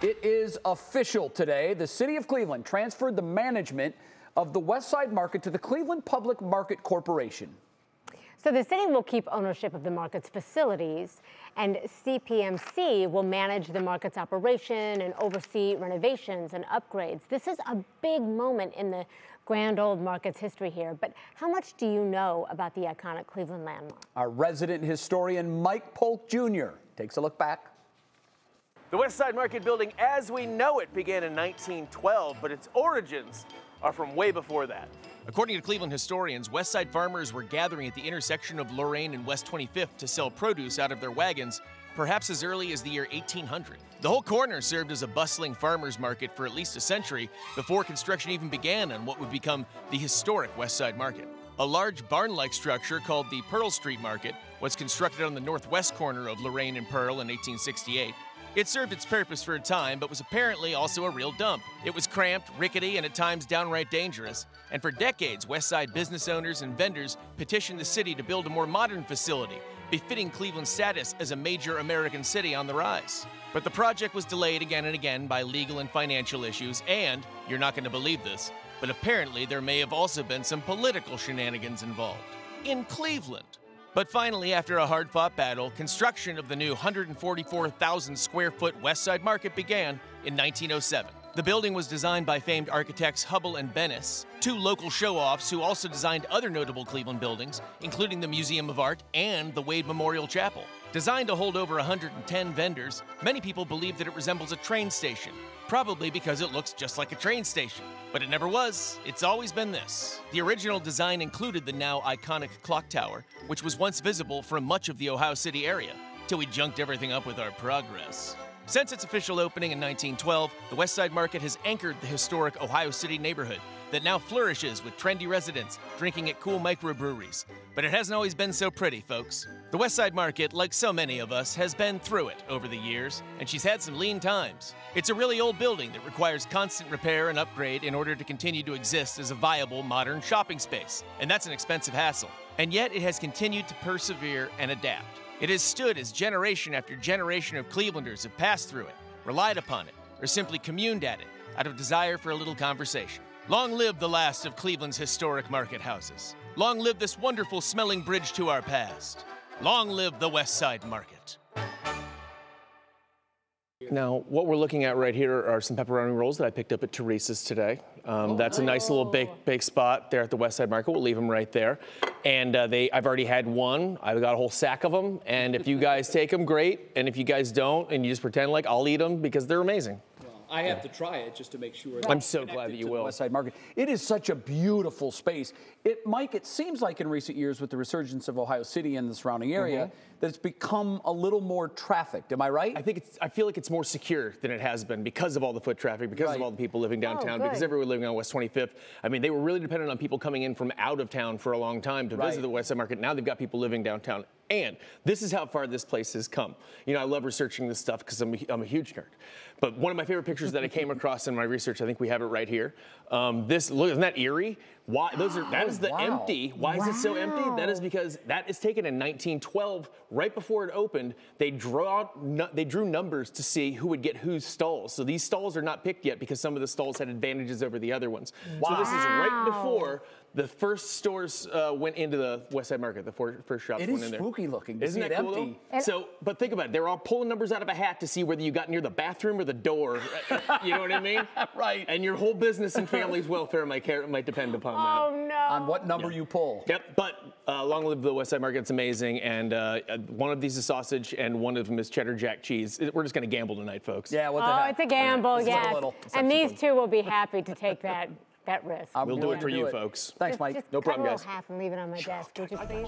It is official today. The city of Cleveland transferred the management of the West Side Market to the Cleveland Public Market Corporation. So the city will keep ownership of the market's facilities, and CPMC will manage the market's operation and oversee renovations and upgrades. This is a big moment in the grand old market's history here. But how much do you know about the iconic Cleveland landmark? Our resident historian, Mike Polk Jr., takes a look back. The West Side Market building as we know it began in 1912, but its origins are from way before that. According to Cleveland historians, West Side farmers were gathering at the intersection of Lorain and West 25th to sell produce out of their wagons, perhaps as early as the year 1800. The whole corner served as a bustling farmers market for at least a century before construction even began on what would become the historic West Side Market. A large barn-like structure called the Pearl Street Market was constructed on the northwest corner of Lorain and Pearl in 1868. It served its purpose for a time, but was apparently also a real dump. It was cramped, rickety, and at times downright dangerous. And for decades, West Side business owners and vendors petitioned the city to build a more modern facility, befitting Cleveland's status as a major American city on the rise. But the project was delayed again and again by legal and financial issues, and, you're not going to believe this, but apparently there may have also been some political shenanigans involved. In Cleveland. But finally, after a hard-fought battle, construction of the new 144,000 square foot West Side Market began in 1907. The building was designed by famed architects Hubble and Bennis, two local show-offs who also designed other notable Cleveland buildings, including the Museum of Art and the Wade Memorial Chapel. Designed to hold over 110 vendors, many people believe that it resembles a train station, probably because it looks just like a train station. But it never was. It's always been this. The original design included the now iconic clock tower, which was once visible from much of the Ohio City area, till we junked everything up with our progress. Since its official opening in 1912, the West Side Market has anchored the historic Ohio City neighborhood that now flourishes with trendy residents drinking at cool microbreweries. But it hasn't always been so pretty, folks. The West Side Market, like so many of us, has been through it over the years, and she's had some lean times. It's a really old building that requires constant repair and upgrade in order to continue to exist as a viable modern shopping space, and that's an expensive hassle. And yet it has continued to persevere and adapt. It has stood as generation after generation of Clevelanders have passed through it, relied upon it, or simply communed at it out of desire for a little conversation. Long live the last of Cleveland's historic market houses. Long live this wonderful smelling bridge to our past. Long live the West Side Market. Now, what we're looking at right here are some pepperoni rolls that I picked up at Teresa's today. That's a nice little bake spot there at the West Side Market. We'll leave them right there. And I've already had one. I've got a whole sack of them. And if you guys take them, great. And if you guys don't, and you just pretend like, I'll eat them because they're amazing. I have to try it just to make sure. I'm so glad that you will. West Side Market. It is such a beautiful space. Mike, it seems like in recent years with the resurgence of Ohio City and the surrounding area that it's become a little more trafficked. Am I right? I feel like it's more secure than it has been because of all the foot traffic, because of all the people living downtown, because everyone living on West 25th. I mean, they were really dependent on people coming in from out of town for a long time to visit the West Side Market. Now they've got people living downtown. And this is how far this place has come. You know, I love researching this stuff because I'm a huge nerd. But one of my favorite pictures that I came across in my research, I think we have it right here. Look, isn't that eerie? Why? That is the empty. Why is it so empty? That is because that is taken in 1912, right before it opened. They drew numbers to see who would get whose stalls. So these stalls are not picked yet because some of the stalls had advantages over the other ones. So this is right before the first stores went into the West Side Market. The first shops went in there. It is spooky looking. Isn't that cool? So, but think about it. They're all pulling numbers out of a hat to see whether you got near the bathroom or the door. You know what I mean? Right. And your whole business and family's welfare might depend upon that. Oh, no. On what number you pull. Yep. But long live the West Side Market. It's amazing. And one of these is sausage, and one of them is cheddar jack cheese. We're just going to gamble tonight, folks. Yeah. What the heck? It's a gamble, yes. And these two will be happy to take that risk. We'll do it for you, folks. Thanks, Mike. Just no problem, cut a guys. little half and leave it on my desk, would you please?